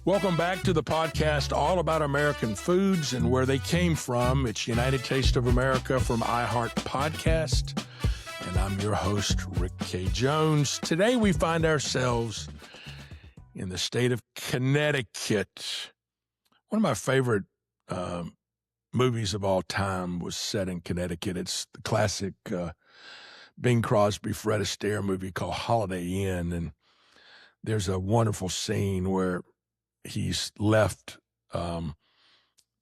Welcome back to the podcast all about American foods and where they came from. It's United Taste of America from iHeart Podcast, and I'm your host, Rick K. Jones. Today we find ourselves in the state of Connecticut. One of my favorite movies of all time was set in Connecticut. It's the classic Bing Crosby, Fred Astaire movie called Holiday Inn, and there's a wonderful scene where he's left the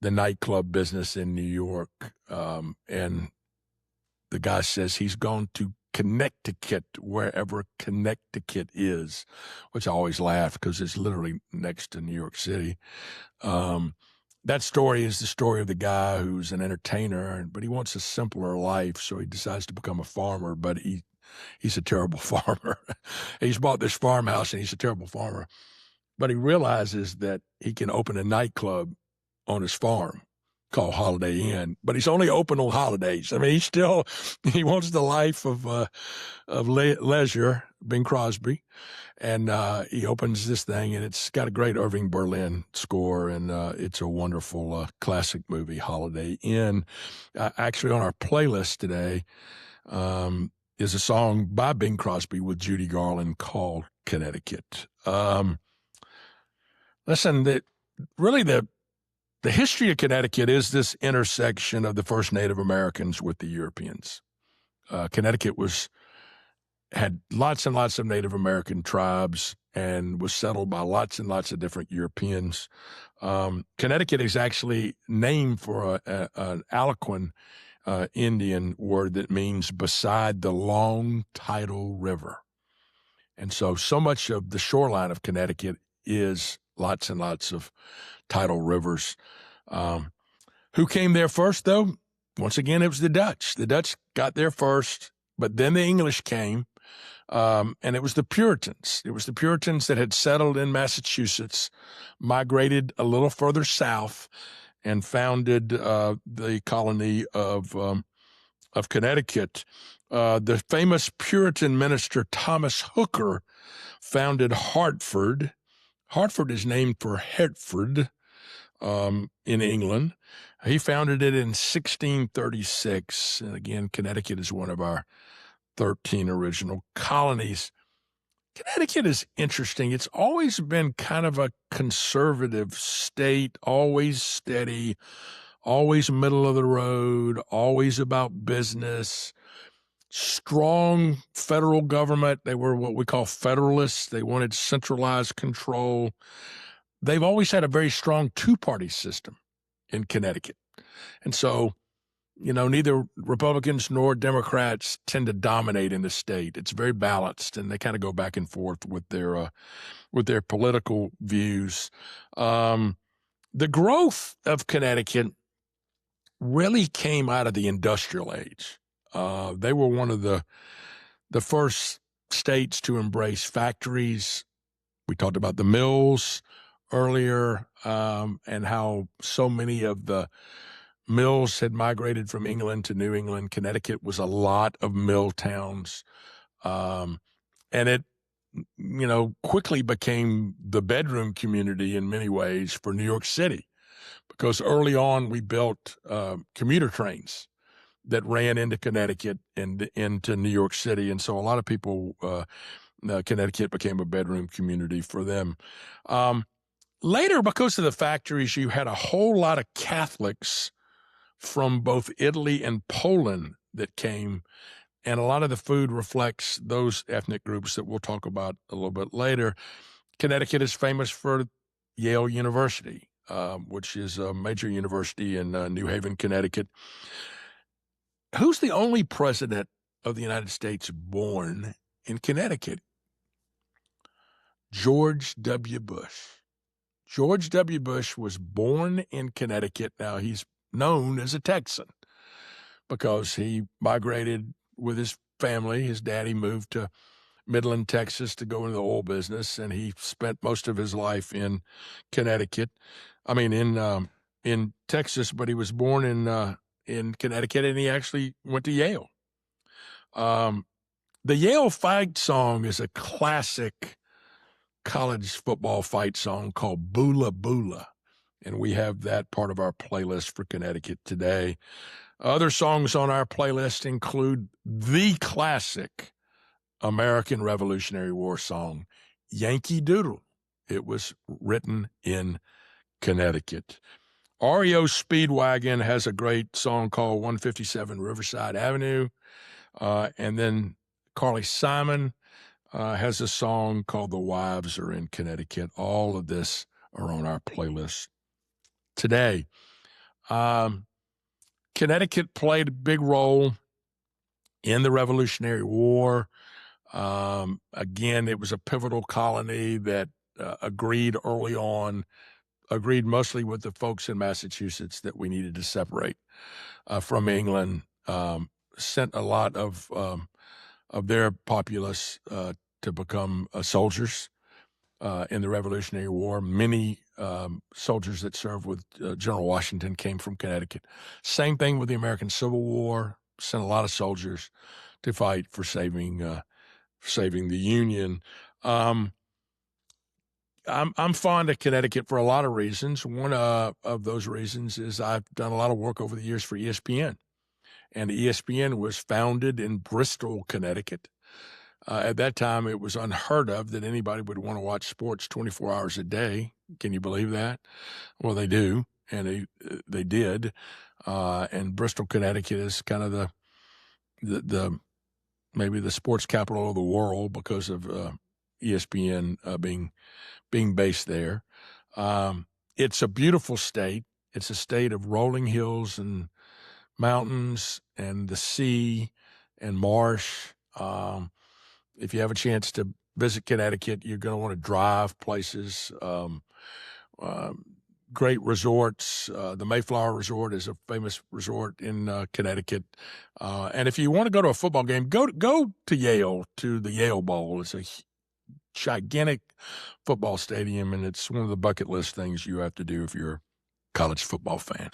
nightclub business in New York, and the guy says he's gone to Connecticut, wherever Connecticut is, which I always laugh because it's literally next to New York City. That story is the story of the guy who's an entertainer, but he wants a simpler life, so he decides to become a farmer, but he's a terrible farmer. He's bought this farmhouse, and he's a terrible farmer. But he realizes that he can open a nightclub on his farm called Holiday Inn, but he's only open on holidays. I mean, he wants the life of leisure, Bing Crosby, and he opens this thing, and it's got a great Irving Berlin score, and it's a wonderful classic movie, Holiday Inn. Actually, on our playlist today is a song by Bing Crosby with Judy Garland called Connecticut. Listen, the history of Connecticut is this intersection of the first Native Americans with the Europeans. Connecticut had lots and lots of Native American tribes and was settled by lots and lots of different Europeans. Connecticut is actually named for an Algonquin Indian word that means beside the long tidal river. And so much of the shoreline of Connecticut is lots and lots of tidal rivers. Who came there first, though? Once again, it was the Dutch. The Dutch got there first, but then the English came, and it was the Puritans. It was the Puritans that had settled in Massachusetts, migrated a little further south, and founded the colony of Connecticut. The famous Puritan minister Thomas Hooker founded Hartford. Hartford is named for Hertford in England. He founded it in 1636. And again, Connecticut is one of our 13 original colonies. Connecticut is interesting. It's always been kind of a conservative state, always steady, always middle of the road, always about business. Strong federal government. They were what we call federalists. They wanted centralized control. They've always had a very strong two-party system in Connecticut. And so, neither Republicans nor Democrats tend to dominate in the state. It's very balanced, and they kind of go back and forth with their political views. The growth of Connecticut really came out of the industrial age. They were one of the first states to embrace factories. We talked about the mills earlier, and how so many of the mills had migrated from England to New England. Connecticut was a lot of mill towns. And it, quickly became the bedroom community in many ways for New York City, because early on we built commuter trains that ran into Connecticut and into New York City. And so a lot of people, Connecticut became a bedroom community for them. Later, because of the factories, you had a whole lot of Catholics from both Italy and Poland that came. And a lot of the food reflects those ethnic groups that we'll talk about a little bit later. Connecticut is famous for Yale University, which is a major university in New Haven, Connecticut. Who's the only president of the United States born in Connecticut? George W. Bush. George W. Bush was born in Connecticut. Now, he's known as a Texan because he migrated with his family. His daddy moved to Midland, Texas to go into the oil business, and he spent most of his life in Connecticut. In Texas, but he was born in Connecticut, and he actually went to Yale. The Yale fight song is a classic college football fight song called Boola Boola, and we have that part of our playlist for Connecticut today. Other songs on our playlist include the classic American Revolutionary War song, Yankee Doodle. It was written in Connecticut. REO Speedwagon has a great song called 157 Riverside Avenue. And then Carly Simon has a song called The Wives Are in Connecticut. All of this are on our playlist today. Connecticut played a big role in the Revolutionary War. Again, it was a pivotal colony that agreed early on, agreed mostly with the folks in Massachusetts that we needed to separate from England, sent a lot of their populace to become soldiers in the Revolutionary War. Many soldiers that served with General Washington came from Connecticut. Same thing with the American Civil War. Sent a lot of soldiers to fight for saving the Union. I'm fond of Connecticut for a lot of reasons. One of those reasons is I've done a lot of work over the years for ESPN, and ESPN was founded in Bristol, Connecticut. At that time, it was unheard of that anybody would want to watch sports 24 hours a day. Can you believe that? Well, they do, and they did. And Bristol, Connecticut is kind of the maybe the sports capital of the world because of ESPN being based there. It's a beautiful state. It's a state of rolling hills and mountains and the sea and marsh. If you have a chance to visit Connecticut, you're going to want to drive places. Great resorts. The Mayflower Resort is a famous resort in Connecticut. And if you want to go to a football game, go to Yale, to the Yale Bowl. It's a gigantic football stadium, and it's one of the bucket list things you have to do if you're a college football fan.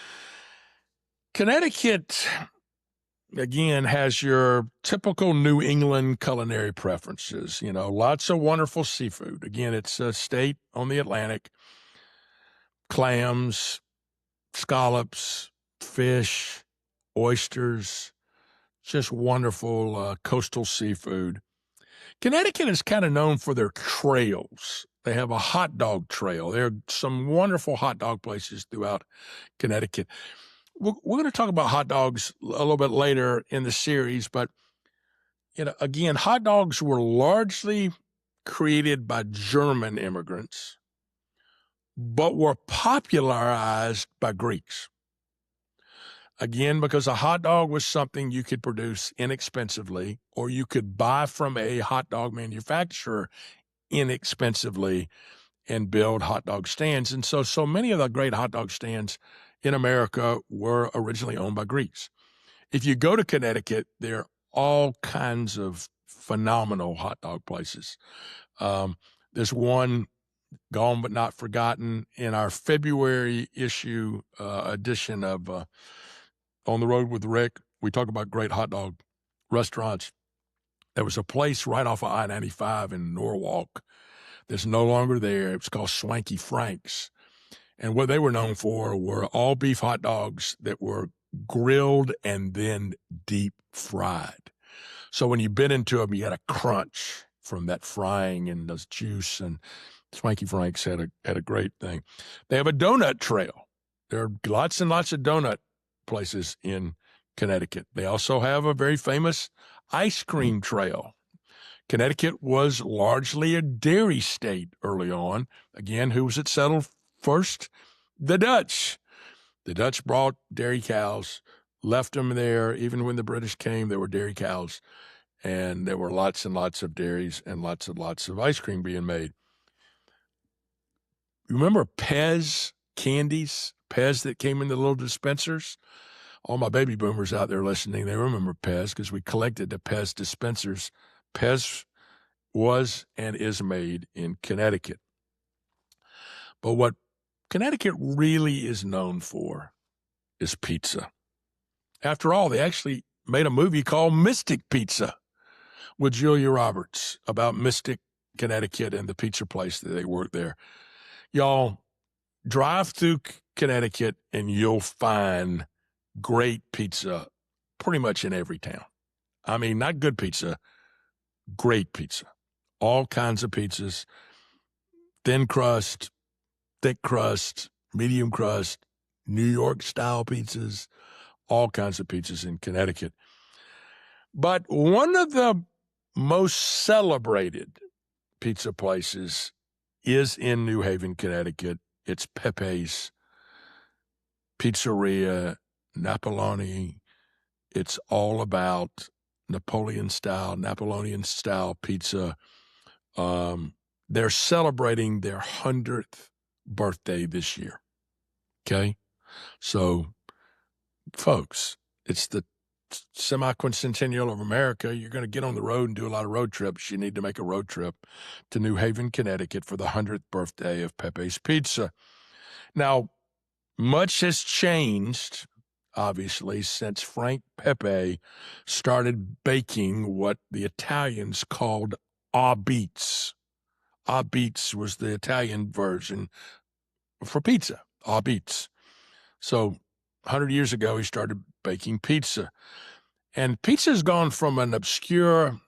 Connecticut, again, has your typical New England culinary preferences. You know, lots of wonderful seafood. Again, it's a state on the Atlantic. Clams, scallops, fish, oysters, just wonderful coastal seafood. Connecticut is kind of known for their trails. They have a hot dog trail. There are some wonderful hot dog places throughout Connecticut. We're going to talk about hot dogs a little bit later in the series, but again, hot dogs were largely created by German immigrants, but were popularized by Greeks. Again, because a hot dog was something you could produce inexpensively, or you could buy from a hot dog manufacturer inexpensively and build hot dog stands. And so many of the great hot dog stands in America were originally owned by Greeks. If you go to Connecticut, there are all kinds of phenomenal hot dog places. There's one, gone but not forgotten, in our February edition of On the Road with Rick. We talk about great hot dog restaurants. There was a place right off of I-95 in Norwalk that's no longer there. It was called Swanky Frank's. And what they were known for were all beef hot dogs that were grilled and then deep fried. So when you bit into them, you had a crunch from that frying and the juice, and Swanky Frank's had a great thing. They have a donut trail. There are lots and lots of donut places in Connecticut. They also have a very famous ice cream trail. Connecticut was largely a dairy state early on. Again, who was it settled first? The Dutch. The Dutch brought dairy cows, left them there. Even when the British came, there were dairy cows, and there were lots and lots of dairies and lots of ice cream being made. You remember Pez candies? Pez that came in the little dispensers? All my baby boomers out there listening, they remember Pez because we collected the Pez dispensers. Pez was and is made in Connecticut. But what Connecticut really is known for is pizza. After all, they actually made a movie called Mystic Pizza with Julia Roberts about Mystic Connecticut and the pizza place that they work there. Y'all, drive through Connecticut and you'll find great pizza pretty much in every town. I mean, not good pizza, great pizza. All kinds of pizzas, thin crust, thick crust, medium crust, New York style pizzas, all kinds of pizzas in Connecticut. But one of the most celebrated pizza places is in New Haven, Connecticut. It's Pepe's Pizzeria Napoleone. It's all about Napoleonian style pizza. They're celebrating their 100th birthday this year. Okay? So, folks, it's the semi-quincentennial of America. You're going to get on the road and do a lot of road trips. You need to make a road trip to New Haven, Connecticut for the 100th birthday of Pepe's Pizza. Now, much has changed, obviously, since Frank Pepe started baking what the Italians called a-beats. A-beats was the Italian version for pizza, a-beats. So 100 years ago, he started baking pizza. And pizza's gone from an obscure,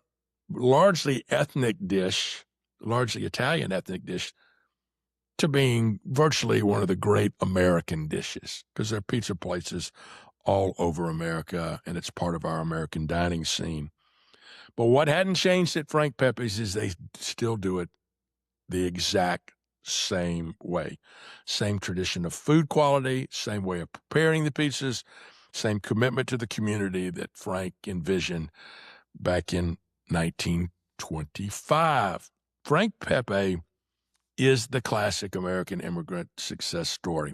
largely ethnic dish, largely Italian ethnic dish, to being virtually one of the great American dishes, because there are pizza places all over America, and it's part of our American dining scene. But what hadn't changed at Frank Pepe's is they still do it the exact same way. Same tradition of food quality, same way of preparing the pizzas, same commitment to the community that Frank envisioned back in 1925. Frank Pepe is the classic American immigrant success story.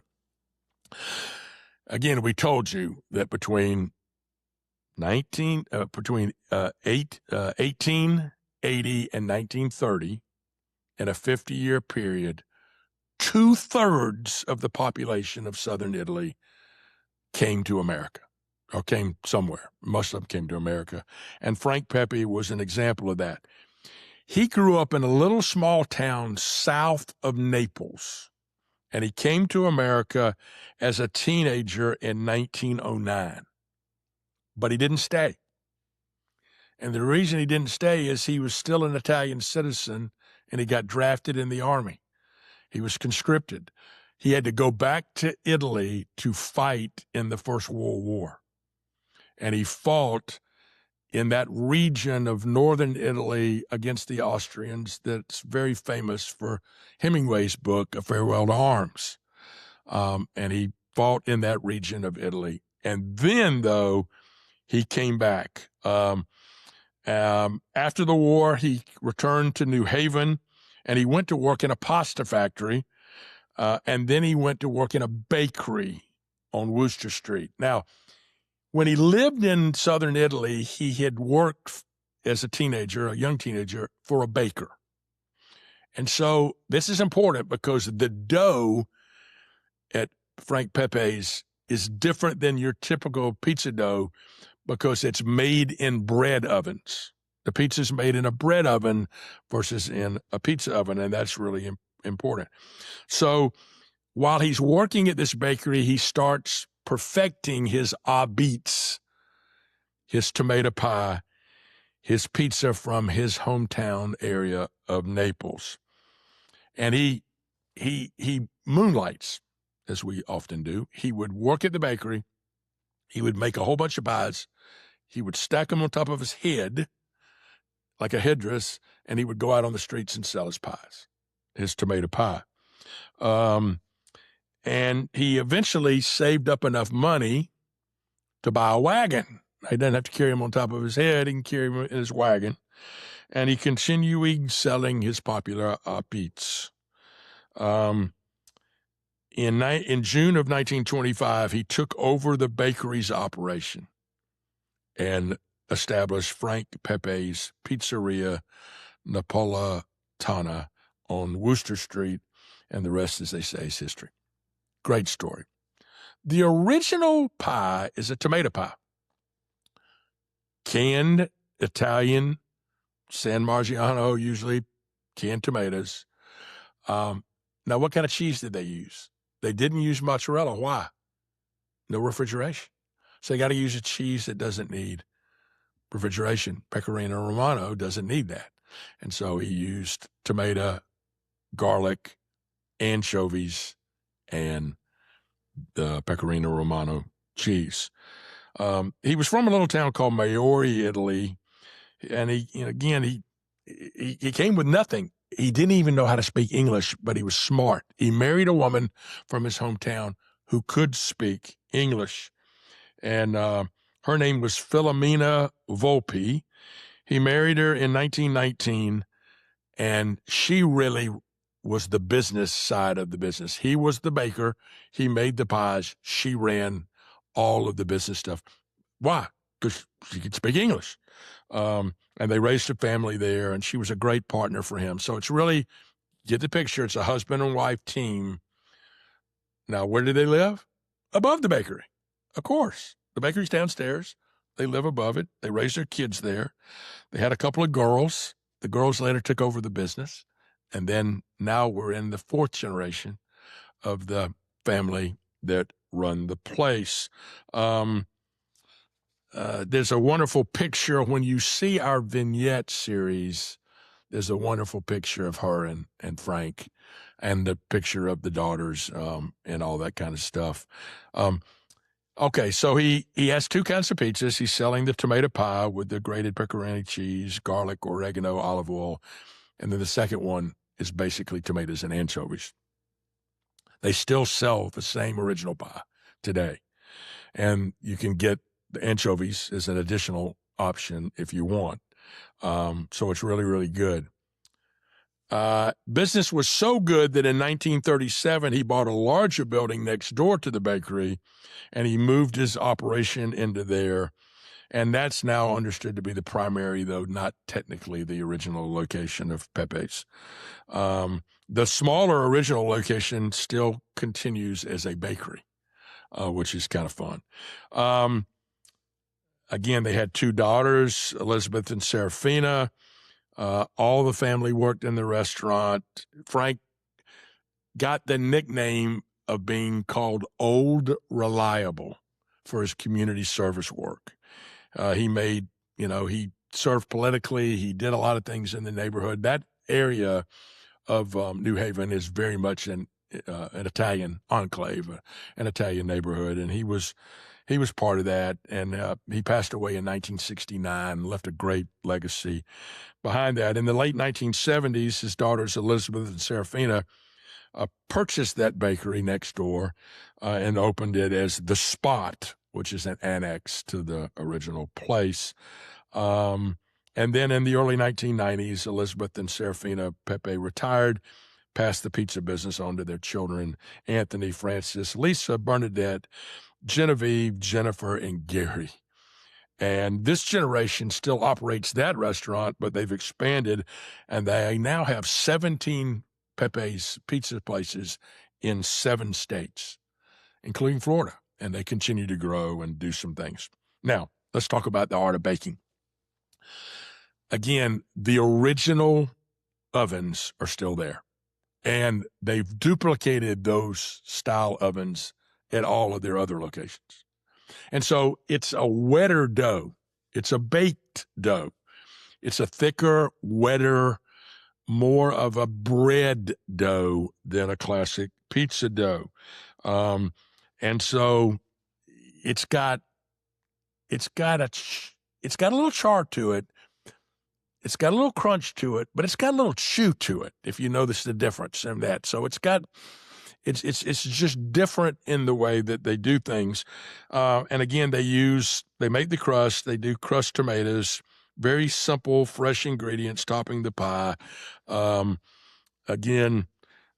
Again, we told you that between 1880 and 1930, in a 50-year period, 2/3 of the population of southern Italy came to America, or came somewhere. Most of them came to America. And Frank Pepe was an example of that. He grew up in a little small town south of Naples, and he came to America as a teenager in 1909. But he didn't stay. And the reason he didn't stay is he was still an Italian citizen, and he got drafted in the army. He was conscripted. He had to go back to Italy to fight in the First World War. And he fought in that region of northern Italy against the Austrians that's very famous for Hemingway's book, A Farewell to Arms. And he fought in that region of Italy. And then, though, he came back. After the war, he returned to New Haven, and he went to work in a pasta factory, and then he went to work in a bakery on Wooster Street. Now, when he lived in southern Italy, he had worked as a teenager, a young teenager, for a baker. And so this is important because the dough at Frank Pepe's is different than your typical pizza dough because it's made in bread ovens. The pizza's made in a bread oven versus in a pizza oven, and that's really important. So while he's working at this bakery, he starts perfecting his a-beats, his tomato pie, his pizza from his hometown area of Naples. And he moonlights, as we often do. He would work at the bakery. He would make a whole bunch of pies. He would stack them on top of his head like a headdress, and he would go out on the streets and sell his pies, his tomato pie. And he eventually saved up enough money to buy a wagon. He doesn't have to carry him on top of his head. He can carry him in his wagon. And he continued selling his popular a-beats. In June of 1925, he took over the bakery's operation and established Frank Pepe's Pizzeria Napoletana on Wooster Street, and the rest, as they say, is history. Great story. The original pie is a tomato pie. Canned Italian San Margiano, usually canned tomatoes. Now, what kind of cheese did they use? They didn't use mozzarella. Why? No refrigeration. So they got to use a cheese that doesn't need refrigeration. Pecorino Romano doesn't need that. And so he used tomato, garlic, anchovies, and the Pecorino Romano cheese. He was from a little town called Maiori, Italy. And he came with nothing. He didn't even know how to speak English, but he was smart. He married a woman from his hometown who could speak English. And her name was Filomena Volpe. He married her in 1919, and she really was the business side of the business. He was the baker. He made the pies. She ran all of the business stuff. Why? Because she could speak English. And they raised a family there, and she was a great partner for him. So it's really, get the picture, it's a husband and wife team. Now, where do they live? Above the bakery, of course. The bakery's downstairs. They live above it. They raised their kids there. They had a couple of girls. The girls later took over the business. And then now we're in the fourth generation of the family that run the place. There's a wonderful picture when you see our vignette series. There's a wonderful picture of her and Frank, and the picture of the daughters and all that kind of stuff. Okay, so he has two kinds of pizzas. He's selling the tomato pie with the grated pepperoni cheese, garlic, oregano, olive oil, and then the second one is basically tomatoes and anchovies. They still sell the same original pie today, and you can get the anchovies as an additional option if you want. So it's really, really good. Business was so good that in 1937, he bought a larger building next door to the bakery, and he moved his operation into there. And that's now understood to be the primary, though not technically the original location of Pepe's. The smaller original location still continues as a bakery, which is kind of fun. Again, they had two daughters, Elizabeth and Serafina. All the family worked in the restaurant. Frank got the nickname of being called Old Reliable for his community service work. He served politically. He did a lot of things in the neighborhood. That area of New Haven is very much an Italian enclave, an Italian neighborhood, and he was part of that. And he passed away in 1969, left a great legacy behind that. In the late 1970s, his daughters Elizabeth and Serafina purchased that bakery next door and opened it as The Spot, which is an annex to the original place. And then in the early 1990s, Elizabeth and Serafina Pepe retired, passed the pizza business on to their children, Anthony, Francis, Lisa, Bernadette, Genevieve, Jennifer, and Gary. And this generation still operates that restaurant, but they've expanded, and they now have 17 Pepe's pizza places in 7 states, including Florida, and they continue to grow and do some things. Now, let's talk about the art of baking. Again, the original ovens are still there, and they've duplicated those style ovens at all of their other locations. And so it's a wetter dough. It's a baked dough. It's a thicker, wetter, more of a bread dough than a classic pizza dough. And so it's got a little char to it. It's got a little crunch to it, but it's got a little chew to it, if you notice the difference in that. So it's just different in the way that they do things. And again, they make the crust, they do crushed tomatoes, very simple, fresh ingredients topping the pie. Again,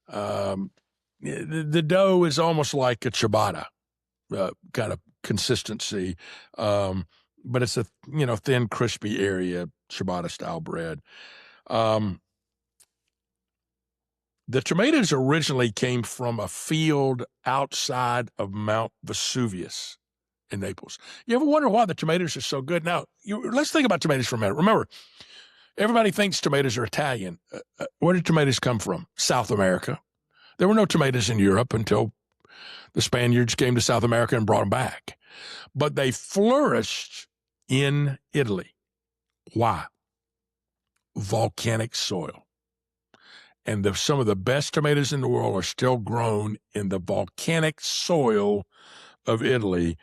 the dough is almost like a ciabatta kind of consistency, but it's a thin, crispy area, ciabatta style bread. The tomatoes originally came from a field outside of Mount Vesuvius in Naples. You ever wonder why the tomatoes are so good? Now, let's think about tomatoes for a minute. Remember, Everybody thinks tomatoes are Italian. Where did tomatoes come from? South America. There were no tomatoes in Europe until the Spaniards came to South America and brought them back. But they flourished in Italy. Why? Volcanic soil. And some of the best tomatoes in the world are still grown in the volcanic soil of Italy.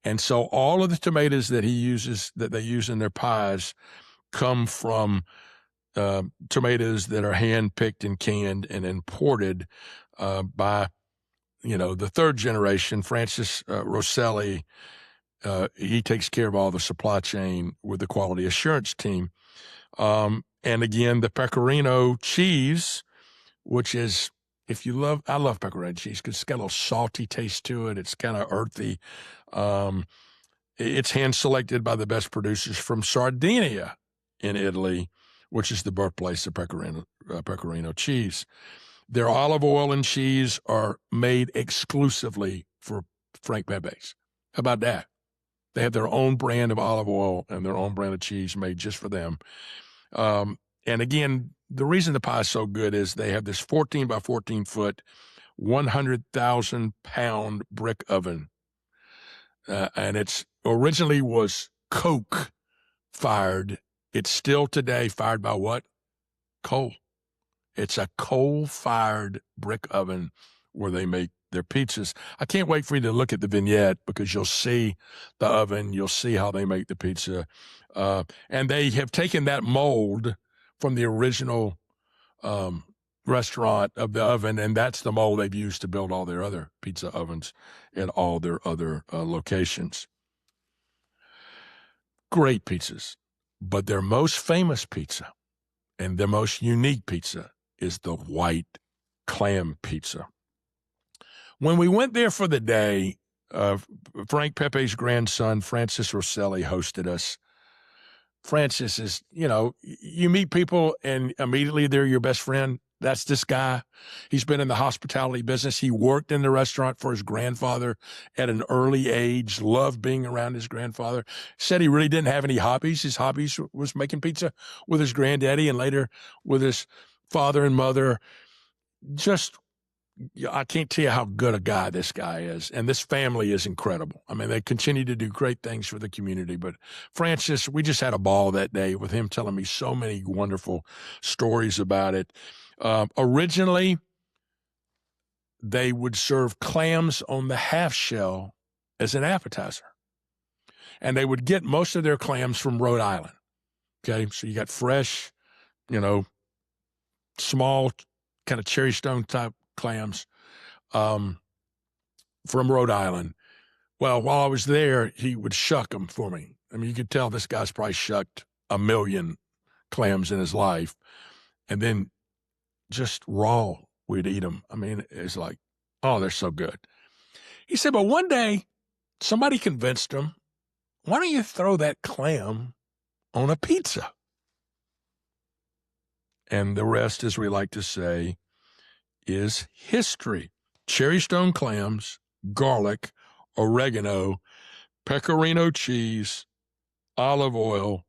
And so all of the tomatoes that they use in their pies come from tomatoes that are hand-picked and canned and imported by, the third generation, Francis Rosselli. He takes care of all the supply chain with the quality assurance team. And again, the pecorino cheese, which is, I love pecorino cheese because it's got a little salty taste to it. It's kind of earthy. It's hand-selected by the best producers from Sardinia in Italy, which is the birthplace of pecorino cheese. Their olive oil and cheese are made exclusively for Frank Pepe's. How about that? They have their own brand of olive oil and their own brand of cheese made just for them. And again, the reason the pie is so good is they have this 14 by 14 foot, 100,000 pound brick oven. And it's originally was coke fired. It's still today fired by what? Coal. It's a coal-fired brick oven where they make their pizzas. I can't wait for you to look at the vignette because you'll see the oven. You'll see how they make the pizza. And they have taken that mold from the original restaurant of the oven, and that's the mold they've used to build all their other pizza ovens at all their other locations. Great pizzas. But their most famous pizza and their most unique pizza is the white clam pizza. When we went there for the day, Frank Pepe's grandson, Francis Rosselli, hosted us. Francis is, you meet people and immediately they're your best friend. That's this guy. He's been in the hospitality business. He worked in the restaurant for his grandfather at an early age, loved being around his grandfather. Said he really didn't have any hobbies. His hobbies was making pizza with his granddaddy and later with his father and mother. Just, I can't tell you how good a guy this guy is. And this family is incredible. I mean, they continue to do great things for the community. But Francis, we just had a ball that day with him telling me so many wonderful stories about it. Originally, they would serve clams on the half shell as an appetizer. And they would get most of their clams from Rhode Island. Okay, so you got fresh, small kind of cherry stone type clams from Rhode Island. Well, while I was there, he would shuck them for me. I mean, you could tell this guy's probably shucked 1 million clams in his life. And then just raw, we'd eat them. I mean, it's like, oh, they're so good. He said, but one day somebody convinced him, why don't you throw that clam on a pizza? And the rest, as we like to say, is history. Cherry stone clams, garlic, oregano, pecorino cheese, olive oil,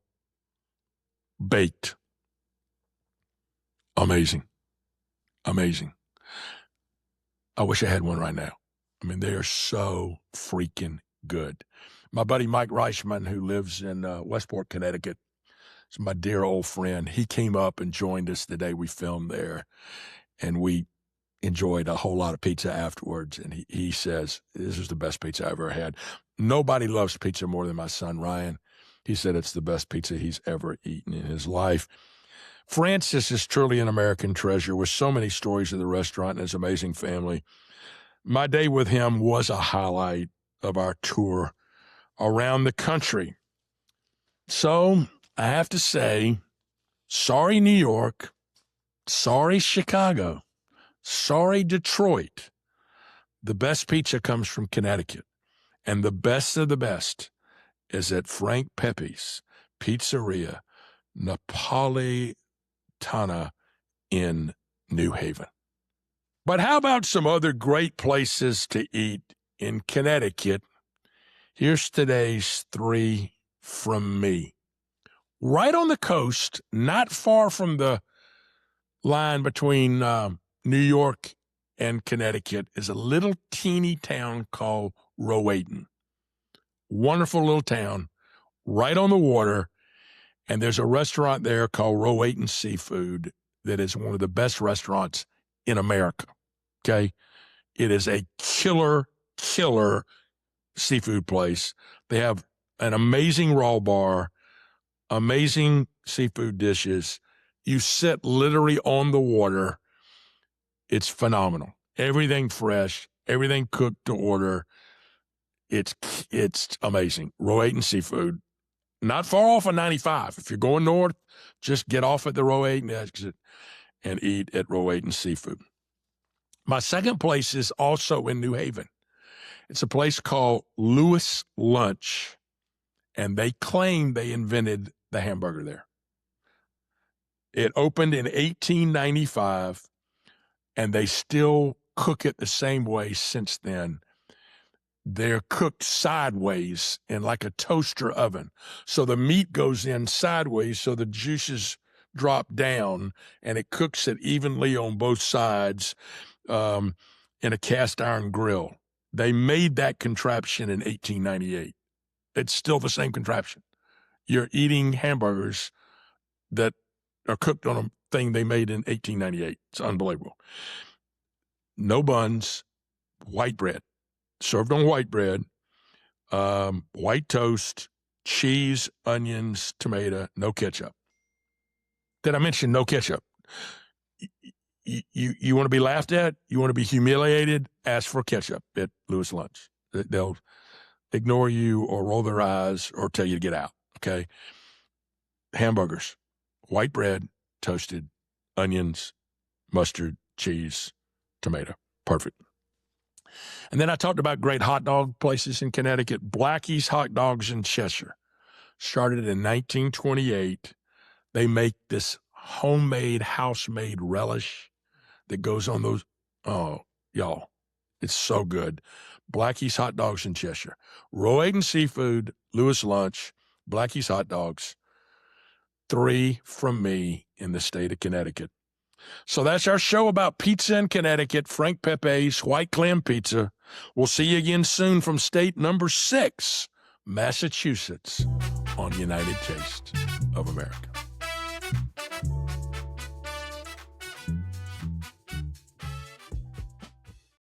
baked. Amazing. Amazing. I wish I had one right now. I mean, they are so freaking good. My buddy Mike Reichman, who lives in Westport, Connecticut, is my dear old friend. He came up and joined us the day we filmed there, and we enjoyed a whole lot of pizza afterwards. And he says, this is the best pizza I ever had. Nobody loves pizza more than my son, Ryan. He said it's the best pizza he's ever eaten in his life. Francis is truly an American treasure with so many stories of the restaurant and his amazing family. My day with him was a highlight of our tour around the country. So I have to say, sorry, New York. Sorry, Chicago. Sorry, Detroit. The best pizza comes from Connecticut. And the best of the best is at Frank Pepe's Pizzeria, Napolitana in New Haven. But how about some other great places to eat in Connecticut? Here's today's 3 from me. Right on the coast, not far from the line between New York and Connecticut, is a little teeny town called Rowayton. Wonderful little town, right on the water. And there's a restaurant there called Rowayton Seafood that is one of the best restaurants in America, okay? It is a killer seafood place. They have an amazing raw bar, amazing seafood dishes. You sit literally on the water. It's phenomenal. Everything fresh, everything cooked to order. It's amazing. Rowayton Seafood. Not far off of 95. If you're going north, just get off at the Rowayton exit and eat at Rowayton Seafood. My second place is also in New Haven. It's a place called Lewis Lunch, and they claim they invented the hamburger there. It opened in 1895, and they still cook it the same way since then. They're cooked sideways in like a toaster oven. So the meat goes in sideways so the juices drop down, and it cooks it evenly on both sides in a cast iron grill. They made that contraption in 1898. It's still the same contraption. You're eating hamburgers that are cooked on a thing they made in 1898. It's unbelievable. No buns, white bread. Served on white bread, white toast, cheese, onions, tomato, no ketchup. Did I mention no ketchup? You want to be laughed at? You want to be humiliated? Ask for ketchup at Lewis Lunch. They'll ignore you or roll their eyes or tell you to get out, okay? Hamburgers, white bread, toasted, onions, mustard, cheese, tomato. Perfect. And then I talked about great hot dog places in Connecticut. Blackie's Hot Dogs in Cheshire started in 1928. They make this homemade, house-made relish that goes on those. Oh, y'all, it's so good. Blackie's Hot Dogs in Cheshire. Rowayton Seafood, Lewis Lunch, Blackie's Hot Dogs. 3 from me in the state of Connecticut. So that's our show about pizza in Connecticut, Frank Pepe's White Clam Pizza. We'll see you again soon from state number 6, Massachusetts, on United Taste of America.